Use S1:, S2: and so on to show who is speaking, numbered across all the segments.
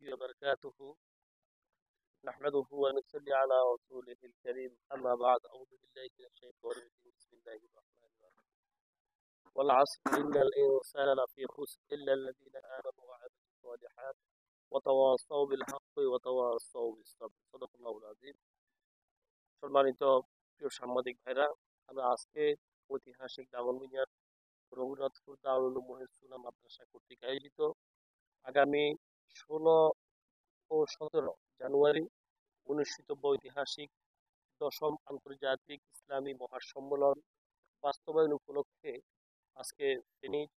S1: وبركاته. نحمده ونصلي على رسوله الكريم. أما بعد، أعوذ بالله من الشيطان الرجيم. بسم الله الرحمن الرحيم. والعصر إن الإنسان لفي خسر إلا الذين آمنوا وعملوا الصالحات وتواصوا بالحق وتواصوا بالصبر. صدق الله العظيم. সম্মানিত প্রিয় সাংবাদিক ভাইরা, আমরা আজকে ঐতিহাসিক দাগনভূঞার রঘুনাথপুর দারুল উলুম মুহিসুনা মাদ্রাসা কর্তৃক আয়োজিত আগামী 16 ও 17 জানুয়ারি অনুষ্ঠিতব্য ঐতিহাসিক দশম আন্তর্জাতিক ইসলামী মহাসম্মেলন বাস্তবায়ন উপলক্ষে আজকে ফেনীর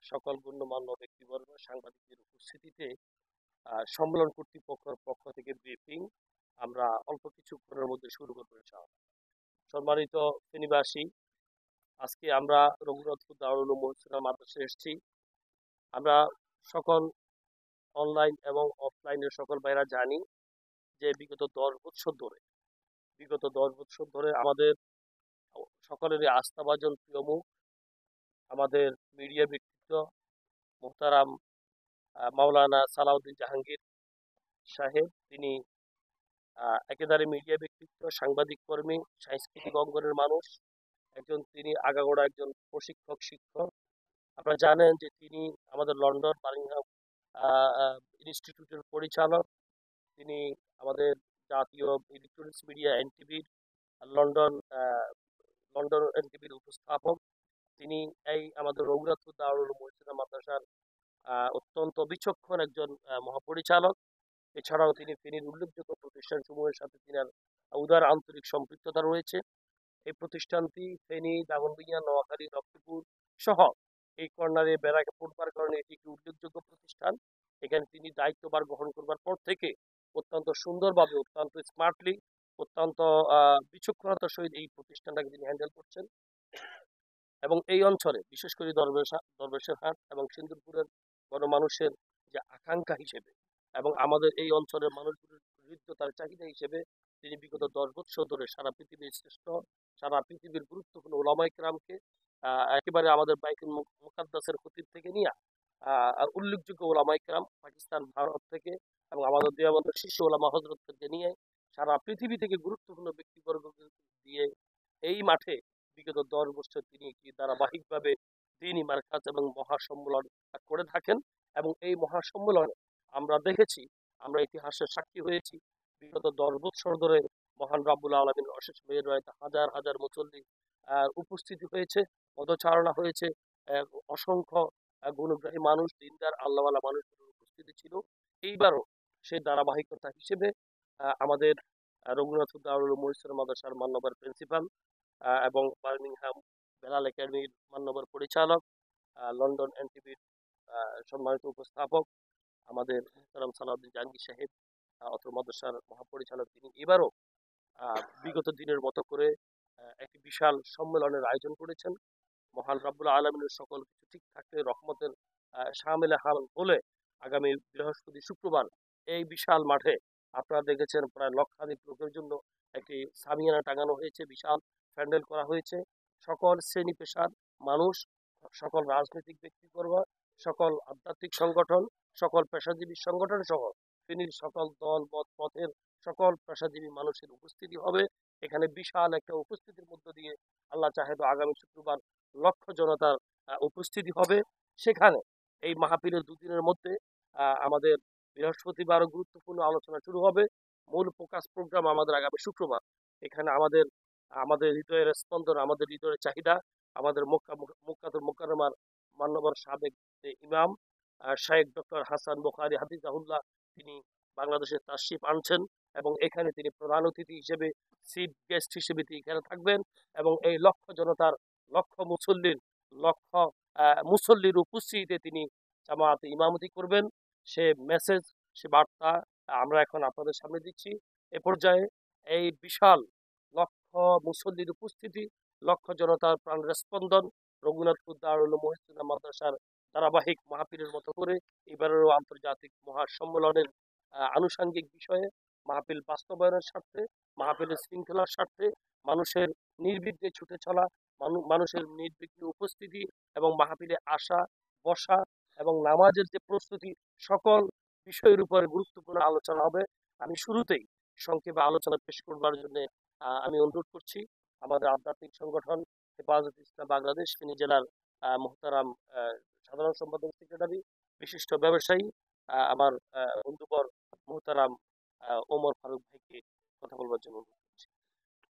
S1: সকল গণ্যমান্য ব্যক্তিবর্গ সাংবাদিকদের উপস্থিতিতে সম্মেলন কর্তৃপক্ষের পক্ষ থেকে ব্রিফিং আমরা অল্প কিছুক্ষণের মধ্যে শুরু করবো ইনশাআল্লাহ। সম্মানিত ফেনীবাসী, আজকে আমরা রঘুনাথপুর দারুল উলুম মুহিসুনা মাদ্রাসায় এসেছি। আমরা সকল অনলাইন এবং অফলাইনের সকল ভাইরা জানি যে বিগত 10 বছর ধরে আমাদের সকলেরই আস্থাভাজন প্রিয় মুখ, আমাদের মিডিয়া ব্যক্তিত্ব মোহতারাম মাওলানা সালাউদ্দিন জাহাঙ্গীর সাহেব, তিনি একেবারে মিডিয়া ব্যক্তিত্ব, সাংবাদিক কর্মী, সাংস্কৃতিক অঙ্গনের মানুষ, তিনি আগাগোড়া একজন প্রশিক্ষক শিক্ষক। আপনারা জানেন যে তিনি আমাদের লন্ডন বার্মিংহাম ইনস্টিটিউটের পরিচালক, তিনি আমাদের জাতীয় ইলেকট্রনিক্স মিডিয়া এনটিভির লন্ডন লন্ডন এনটিভির উপস্থাপক। তিনি এই আমাদের রঘুনাথপুর দারুল উলুম মুহিসুনা মাদ্রাসার অত্যন্ত বিচক্ষণ একজন মহাপরিচালক। এছাড়াও তিনি ফেনীর উল্লেখযোগ্য প্রতিষ্ঠান সমূহের সাথে তিনার উদার আন্তরিক সম্পৃক্ততা রয়েছে। এই প্রতিষ্ঠানটি ফেনী, দাগনভূঞা, নোয়াখালী, লক্ষ্মীপুর সহ এই কর্নারে বেড়াকে পড়বার কারণে এটি একটি উল্লেখযোগ্য প্রতিষ্ঠান। এখানে তিনি দায়িত্বভার গ্রহণ করবার পর থেকে অত্যন্ত সুন্দরভাবে, অত্যন্ত স্মার্টলি, অত্যন্ত বিচক্ষণতার সহিত এই প্রতিষ্ঠানটাকে তিনি হ্যান্ডেল করছেন। এবং এই অঞ্চলে বিশেষ করে দরবেশের হাট এবং সিন্দুরপুরের গণমানুষের যে আকাঙ্ক্ষা হিসেবে এবং আমাদের এই অঞ্চলের মানুষগুলোর হৃদ্যতার চাহিদা হিসেবে তিনি বিগত 10 বছর ধরে সারা পৃথিবীর শ্রেষ্ঠ, সারা পৃথিবীর গুরুত্বপূর্ণ ওলামায়ে কেরামকে একেবারে আমাদের বাইতুল মুকাদ্দাসের খতিব থেকে নিয়ে উল্লেখযোগ্য ওলামায়ে কেরাম পাকিস্তান, ভারত থেকে এবং আমাদের দেওবন্দের শীর্ষ ওলামা হযরত থেকে নিয়ে সারা পৃথিবী থেকে গুরুত্বপূর্ণ ব্যক্তিবর্গকে দিয়ে এই মাঠে বিগত 10 বছর তিনি একটি ধারাবাহিকভাবে দ্বীনি মারকাজ এবং মহাসম্মেলন করে থাকেন। এবং এই মহাসম্মেলনে আমরা দেখেছি, আমরা ইতিহাসের সাক্ষী হয়েছি, বিগত 10 বছর ধরে মহান রাব্বুল আলামিনের অশেষ মেহেরবানিতে হাজার হাজার মুসল্লি উপস্থিতি হয়েছে, পদচারণা হয়েছে, অসংখ্য গুণগ্রাহী মানুষ, দিনদার আল্লাহওয়ালা মানুষগুলোর উপস্থিতি ছিল। এইবারও সেই ধারাবাহিকতা হিসেবে আমাদের রঘুনাথপুর দারুল উলুম মুহিসুনা মাদ্রাসার মান্যবর প্রিন্সিপাল এবং বার্মিংহাম বেলাল একাডেমির মান্যবর পরিচালক, লন্ডন এনটিভির সম্মানিত উপস্থাপক আমাদের মোহতারাম সালাউদ্দিন জাহাঙ্গীর সাহেব, অত্র মাদ্রাসার মহাপরিচালক, তিনি এবারও বিগত দিনের মতো করে একটি বিশাল সম্মেলনের আয়োজন করেছেন। মহান রাব্বুল আলামিনের সকল কিছু ঠিক থাকলে, রহমতের শামিলে হাল হলে আগামী বৃহস্পতি শুক্রবার এই বিশাল মাঠে আপনারা দেখেছেন প্রায় লক্ষাধিক লোকের জন্য একটি সামিয়ানা টাঙানো হয়েছে, বিশাল প্যান্ডেল করা হয়েছে। সকল শ্রেণী পেশার মানুষ, সকল রাজনৈতিক ব্যক্তিবর্গ, সকল আধ্যাত্মিক সংগঠন, সকল পেশাজীবী সংগঠন সহ ফেনীর সকল দল মত পথের সকল পেশাজীবী মানুষের উপস্থিতি হবে এখানে। বিশাল একটা উপস্থিতির মধ্য দিয়ে আল্লাহ চাহে তো আগামী শুক্রবার লক্ষ জনতার উপস্থিতি হবে সেখানে। এই মাহফিলের দুদিনের মধ্যে আমাদের বৃহস্পতিবার গুরুত্বপূর্ণ আলোচনা শুরু হবে। মূল ফোকাস প্রোগ্রাম আমাদের আগামী শুক্রবার। এখানে আমাদের আমাদের হৃদয়ের স্পন্দন, আমাদের হৃদয়ের চাহিদা, আমাদের মক্কাতুল মুকাররমার মান্যবর সাবেক ইমাম শাইখ ডক্টর হাসান বুখারী হাফিজাহুল্লাহ, তিনি বাংলাদেশে তাশরিফ আনছেন এবং এখানে তিনি প্রধান অতিথি হিসেবে, চিফ গেস্ট হিসেবে তিনি এখানে থাকবেন এবং এই লক্ষ জনতার, লক্ষ মুসল্লির উপস্থিতিতে তিনি জামাতে ইমামতি করবেন। সে মেসেজ, সে বার্তা আমরা এখন আপনাদের সামনে দিচ্ছি। এ পর্যায়ে এই বিশাল লক্ষ মুসল্লির উপস্থিতি, লক্ষ জনতার প্রাণের স্পন্দন রঘুনাথপুর দারুল উলুম মুহিসুনা মাদ্রাসার ধারাবাহিক মাহফিলের মতো করে এবারেরও আন্তর্জাতিক মহাসম্মেলনের আনুষঙ্গিক বিষয়ে, মাহফিল বাস্তবায়নের স্বার্থে, মাহফিলের শৃঙ্খলার স্বার্থে, মানুষের নির্বিঘ্নে ছুটে চলা, মানুষের নির্বিঘ্নে উপস্থিতি এবং মাহফিলে আসা, বসা এবং নামাজের যে প্রস্তুতি, সকল বিষয়ের উপরে গুরুত্বপূর্ণ আলোচনা হবে। আমি শুরুতেই সংক্ষেপে আলোচনা পেশ করবার জন্য আমি অনুরোধ করছি আমাদের আধ্যাত্মিক সংগঠন হেফাজত ইসলাম বাংলাদেশ ফেনী জেলার মোহতারাম সাধারণ সম্পাদক সেক্রেটারি বিশিষ্ট ব্যবসায়ী আমার বন্ধুবর মোহতারাম ওমর ফারুক ভাইকে কথা বলবার জন্য।